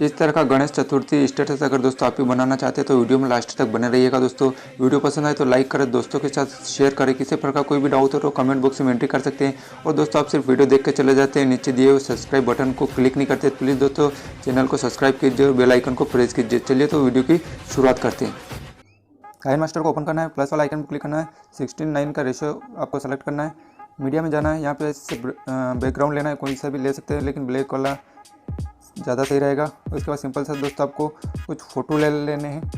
इस तरह का गणेश चतुर्थी स्टेटस अगर दोस्तों आप भी बनाना चाहते हैं तो वीडियो में लास्ट तक बने रहिएगा। दोस्तों वीडियो पसंद आए तो लाइक करें, दोस्तों के साथ शेयर करें। किसी प्रकार कोई भी डाउट हो तो कमेंट बॉक्स में एंट्री कर सकते हैं। और दोस्तों आप सिर्फ वीडियो देख के चले जाते हैं, नीचे दिए हुए सब्सक्राइब बटन को क्लिक नहीं करते, प्लीज़ दोस्तों चैनल को सब्सक्राइब कीजिए और बेल आइकन को प्रेस कीजिए। चलिए तो वीडियो की शुरुआत करते हैं। काइनमास्टर को ओपन करना है, प्लस वाला आइकन पर क्लिक करना है, 16:9 का रेशियो आपको सेलेक्ट करना है, मीडिया में जाना है। यहाँ पे बैकग्राउंड लेना है, कोई सा भी ले सकते हैं लेकिन ब्लैक वाला ज़्यादा सही रहेगा। उसके बाद सिंपल सा दोस्तों आपको कुछ फ़ोटो ले लेने हैं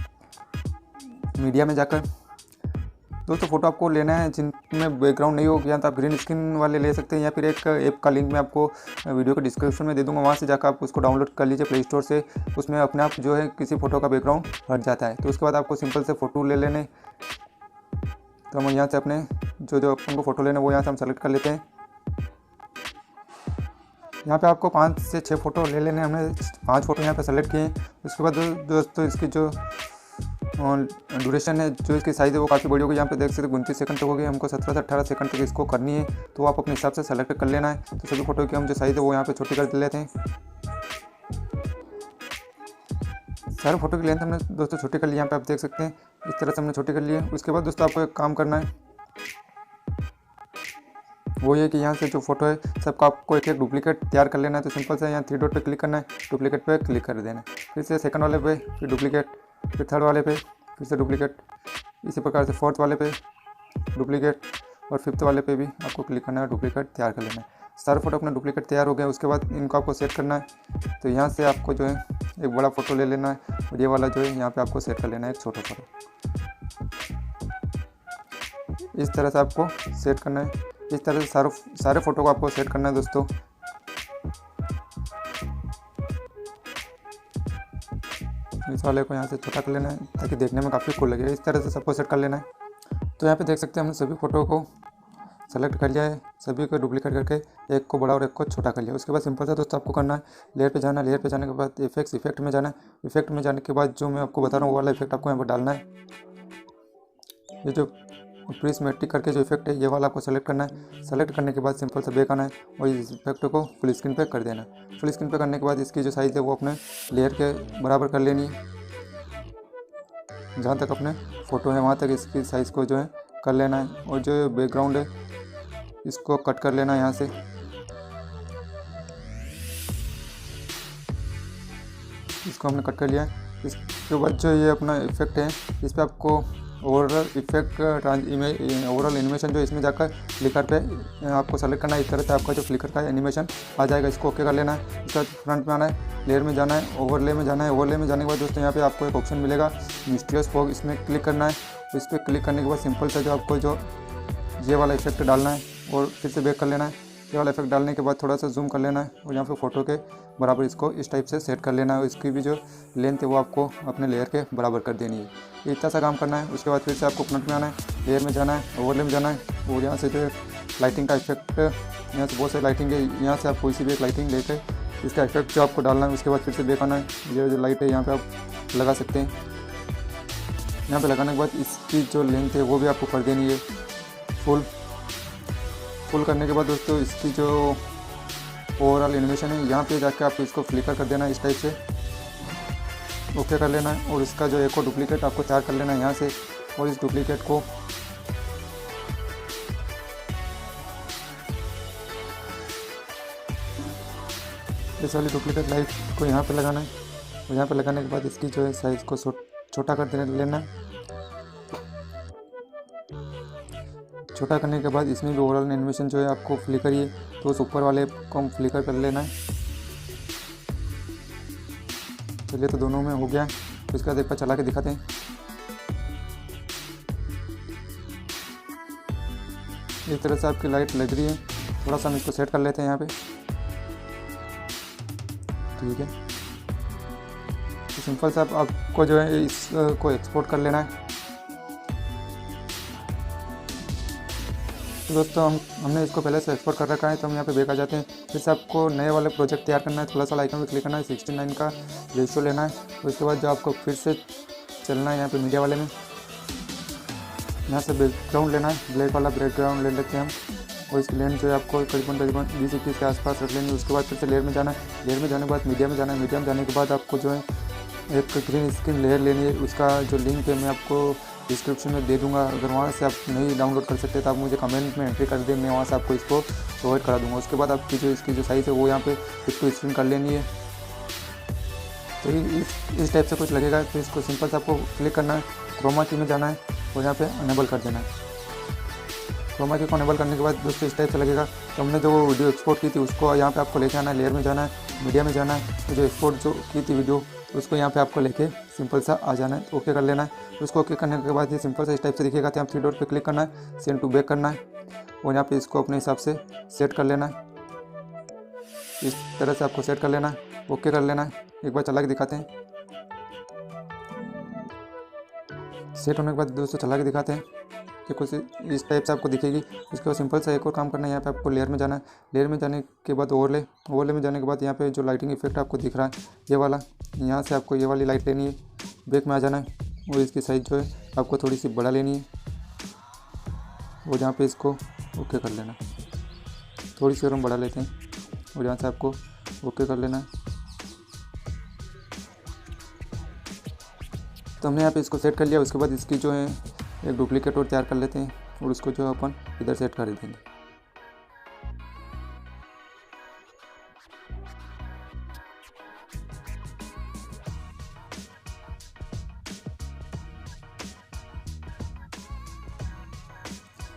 मीडिया में जाकर। दोस्तों फ़ोटो आपको लेना है जिनमें बैकग्राउंड नहीं हो, या तो आप ग्रीन स्क्रीन वाले ले सकते हैं, या फिर एक ऐप का लिंक मैं आपको वीडियो के डिस्क्रिप्शन में दे दूंगा, वहाँ से जाकर आप उसको डाउनलोड कर लीजिए प्ले स्टोर से। उसमें अपने आप जो है किसी फ़ोटो का बैकग्राउंड हट जाता है। तो उसके बाद आपको सिंपल से फ़ोटो ले लेने। तो हम यहाँ से अपने जो अपन को फ़ोटो लेना है वो यहाँ से हम सेलेक्ट कर लेते हैं। यहाँ पे आपको 5 से 6 फ़ोटो ले लेने, हमने 5 फ़ोटो यहाँ पे सेलेक्ट किए हैं। उसके बाद दोस्तों इसकी जो ड्यूरेशन है, जो इसकी साइज़ है वो काफ़ी बड़ी होगी। यहाँ पे देख सकते 29 सेकंड तक हो गई, हमको 17 से 18 सेकंड तक इसको करनी है, तो आप अपने हिसाब से सेलेक्ट कर लेना है। तो सभी फ़ोटो की हम जो साइज़ है वो यहाँ पे छोटी कर लेते हैं। सारे फ़ोटो की लेंथ हमने दोस्तों छोटी कर ली, यहाँ पे आप देख सकते हैं इस तरह से हमने छोटी कर ली है। उसके बाद दोस्तों आपको एक काम करना है, वो ये कि यहाँ से जो फोटो है सबका आपको एक डुप्लीकेट तैयार कर लेना है। तो सिंपल से यहाँ 3 डॉट पे क्लिक करना है, डुप्लीकेट पे क्लिक कर देना है, फिर से सेकंड वाले पे, फिर डुप्लीकेट, फिर थर्ड वाले पे, फिर से डुप्लीकेट, इसी प्रकार से फोर्थ वाले पे डुप्लीकेट, और फिफ्थ वाले पे भी आपको क्लिक करना है, डुप्लीकेट तैयार कर लेना है। सारे फोटो अपना डुप्लीकेट तैयार हो गया। उसके बाद इनको आपको सेट करना है। तो यहाँ से आपको जो है एक बड़ा फ़ोटो ले लेना है, और ये वाला जो है यहाँ पर आपको सेट कर लेना है एक छोटा फ़ोटो। इस तरह से आपको सेट करना है, इस तरह से सारे फ़ोटो को आपको सेट करना है दोस्तों। इस वाले को यहाँ से छोटा कर लेना है ताकि देखने में काफ़ी कूल लगे। इस तरह से सबको सेट कर लेना है। तो यहाँ पे देख सकते हैं हमने सभी फ़ोटो को सेलेक्ट कर लिया है, सभी को डुप्लीकेट करके एक को बड़ा और एक को छोटा कर लिया। उसके बाद सिंपल सा दोस्तों आपको करना है, लेयर पे जाना है, लेयर पे जाने के बाद इफेक्ट में जाना है। इफेक्ट में जाने के बाद जो मैं आपको बता रहा हूँ वो वाला इफेक्ट आपको यहाँ पर डालना है। ये जो प्रिस्मेटिक करके जो इफेक्ट है ये वाला आपको सेलेक्ट करना है। सेलेक्ट करने के बाद सिंपल से बैक आना है और इस इफेक्ट को फुल स्क्रीन पे कर देना है। फुल स्क्रीन पे करने के बाद इसकी जो साइज़ है वो अपने लेयर के बराबर कर लेनी है। जहाँ तक अपने फ़ोटो है वहाँ तक इसकी साइज़ को जो है कर लेना है। और जो बैकग्राउंड है इसको कट कर लेना है यहाँ से। इसको हमने कट कर लिया है। इसके बाद जो ये अपना इफेक्ट है इस पर आपको ओवरऑल इफेक्ट ओवरऑल एनिमेशन जो इसमें जाकर फ्लिकर पे आपको सेलेक्ट करना है। इस तरह से आपका जो फ्लिकर का एनिमेशन आ जाएगा, इसको ओके कर लेना है। इसके बाद फ्रंट में आना है, लेयर में जाना है, ओवरले में जाना है। ओवरले में जाने के बाद दोस्तों यहाँ पे आपको एक ऑप्शन मिलेगा मिस्टीरियस फॉग, इसमें क्लिक करना है। इस पर क्लिक करने के बाद सिंपल से जो आपको जो ये वाला इफेक्ट डालना है और फिर से बैक कर लेना है। ये वाला इफेक्ट डालने के बाद थोड़ा सा जूम कर लेना है और यहाँ पे फ़ोटो के बराबर इसको इस टाइप से सेट कर लेना है। इसकी भी जो लेंथ है वो आपको अपने लेयर के बराबर कर देनी है। ये इतना सा काम करना है। उसके बाद फिर से आपको फ्रंट में आना है, लेयर में जाना है, ओवरले में जाना है और यहाँ से जो लाइटिंग का इफेक्ट, यहाँ से बहुत सारी लाइटिंग है, यहाँ से आप कोई सी भी एक लाइटिंग लेकर इसका इफेक्ट जो आपको डालना है। उसके बाद फिर से बैक आना है, ये जो लाइट है यहाँ पर आप लगा सकते हैं। यहाँ पर लगाने के बाद इसकी जो लेंथ है वो भी आपको कर देनी है फुल करने के बाद दोस्तों इसकी जो ओवरऑल एनिमेशन है यहाँ पे जाके आपको इसको फ्लिकर कर देना है, इस टाइप से ओके कर लेना है। और इसका जो एक और डुप्लीकेट आपको तैयार कर लेना है यहाँ से। और इस डुप्लीकेट को इस वाली डुप्लीकेट लाइट को यहाँ पे लगाना है और यहाँ पे लगाने के बाद इसकी जो है साइज़ को छोटा कर लेना है। छोटा करने के बाद इसमें भी ओवरऑल एनिमेशन जो है आपको फ्लिकर ही तो उस ऊपर वाले को हम फ्लिकर कर लेना है। चलिए तो दोनों में हो गया। तो इसके बाद एक बार चला के दिखाते हैं। इस तरह से आपकी लाइट लग रही है। थोड़ा सा हम इसको सेट कर लेते हैं यहाँ पे, ठीक है। तो सिंपल सा आपको जो है इसको एक्सपोर्ट कर लेना है। तो दोस्तों हमने इसको पहले से एक्सपोर्ट कर रखा है। तो हम यहाँ पे बैक आ जाते हैं। फिर से आपको नए वाले प्रोजेक्ट तैयार करना है, प्लस वाला आइकन पे क्लिक करना है, 16:9 का रेशियो लेना है। उसके बाद जो आपको फिर से चलना है यहाँ पे मीडिया वाले में, यहाँ से बैकग्राउंड लेना है, ब्लैक वाला बैकग्राउंड ले लेते हैं हम। और इसकी लेंथ जो है आपको करीबन 20-21 के आसपास रख लेंगे। उसके बाद फिर से लेयर में जाना है, लेयर में जाने के बाद मीडिया में जाना है, मीडिया में जाने के बाद आपको जो है एक ग्रीन स्क्रीन लेयर लेनी है। उसका जो लिंक है मैं आपको डिस्क्रिप्शन में दे दूंगा, अगर वहाँ से आप नहीं डाउनलोड कर सकते तो आप मुझे कमेंट में एंट्री कर दें, मैं वहाँ से आपको इसको प्रोवाइड करा दूंगा। उसके बाद आपकी जो इसकी जो साइज़ है वो यहाँ पे इसको स्क्रीन कर लेनी है। तो इस टाइप से कुछ लगेगा। तो इसको सिंपल से आपको क्लिक करना है, क्रोमा की में जाना है और यहाँ पे अनेबल कर देना है। क्रोमा की को अनेबल करने के बाद दोस्तों इस टाइप से लगेगा। तो हमने जो वीडियो एक्सपोर्ट की थी उसको यहाँ पे आपको लेके आना है, लेयर में जाना है, मीडिया में जाना है। तो जो एक्सपोर्ट जो की थी वीडियो उसको यहाँ पे आपको लेके सिंपल सा आ जाना है, ओके कर लेना है। उसको ओके करने के बाद ये सिंपल सा इस टाइप से दिखेगा। तो यहाँ 3 डॉट पे क्लिक करना है, सेंड टू बैक करना है और यहाँ पे इसको अपने हिसाब से सेट कर लेना है। इस तरह से आपको सेट कर लेना है, ओके कर लेना है। एक बार चला के दिखाते हैं। सेट होने के बाद दोस्तों चला के दिखाते हैं कि कुछ इस टाइप से आपको दिखेगी। उसके बाद सिंपल सा एक और काम करना है, यहाँ पे आपको लेयर में जाना है, लेयर में जाने के बाद ओवरले में जाने के बाद यहाँ पे जो लाइटिंग इफेक्ट आपको दिख रहा है ये वाला, यहाँ से आपको ये वाली लाइट लेनी है, बैक में आ जाना है और इसकी साइज़ जो है आपको थोड़ी सी बड़ा लेनी है और यहाँ पे इसको ओके कर लेना। थोड़ी सी और हम बढ़ा लेते हैं और यहाँ से आपको ओके कर लेना है। तो हमने यहाँ पे इसको सेट कर लिया। उसके बाद इसकी जो है एक डुप्लीकेट और तैयार कर लेते हैं और उसको जो अपन इधर सेट कर देंगे।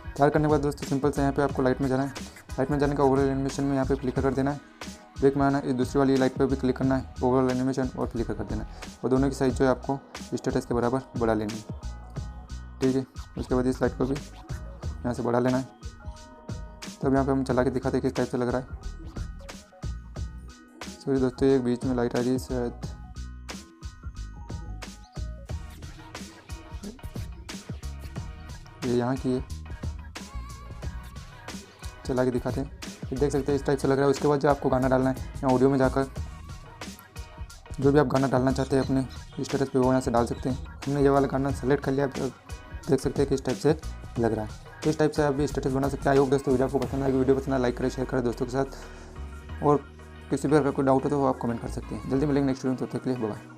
तैयार करने के बाद दोस्तों सिंपल से यहाँ पे आपको लाइट में जाना है, लाइट में जाने का ओवरऑल एनिमेशन में यहाँ पे क्लिक कर देना है, बैक में आना है, इस दूसरी वाली लाइट पे भी क्लिक करना है, ओवरऑल एनिमेशन और क्लिक कर देना है और दोनों की साइज़ जो है आपको स्टेटस के बराबर बढ़ा लेनी है, ठीक है। उसके बाद इस लाइट को भी यहाँ से बढ़ा लेना है। तब यहाँ पे हम चला के दिखाते हैं किस टाइप से लग रहा है। सॉरी दोस्तों एक बीच में लाइट आ रही है शायद, ये यहाँ की है, चला के दिखाते हैं। देख सकते हैं इस टाइप से लग रहा है। उसके बाद जो आपको गाना डालना है यहाँ ऑडियो में जाकर जो भी आप गाना डालना चाहते हैं अपने स्टेटस पे वो यहाँ से डाल सकते हैं। हमने ये वाला गाना सेलेक्ट कर लिया, देख सकते हैं कि इस टाइप से लग रहा है। तो इस टाइप से आप भी स्टेटस बना सकते हैं। आई होप दोस्तों वीडियो आपको पसंद आएगी। वीडियो पसंद आए लाइक करें, शेयर करें दोस्तों के साथ और किसी भी अगर कोई डाउट हो तो वो आप कमेंट कर सकते हैं। जल्दी मिलेंगे नेक्स्ट वीडियो में, तब तक के लिए बाय।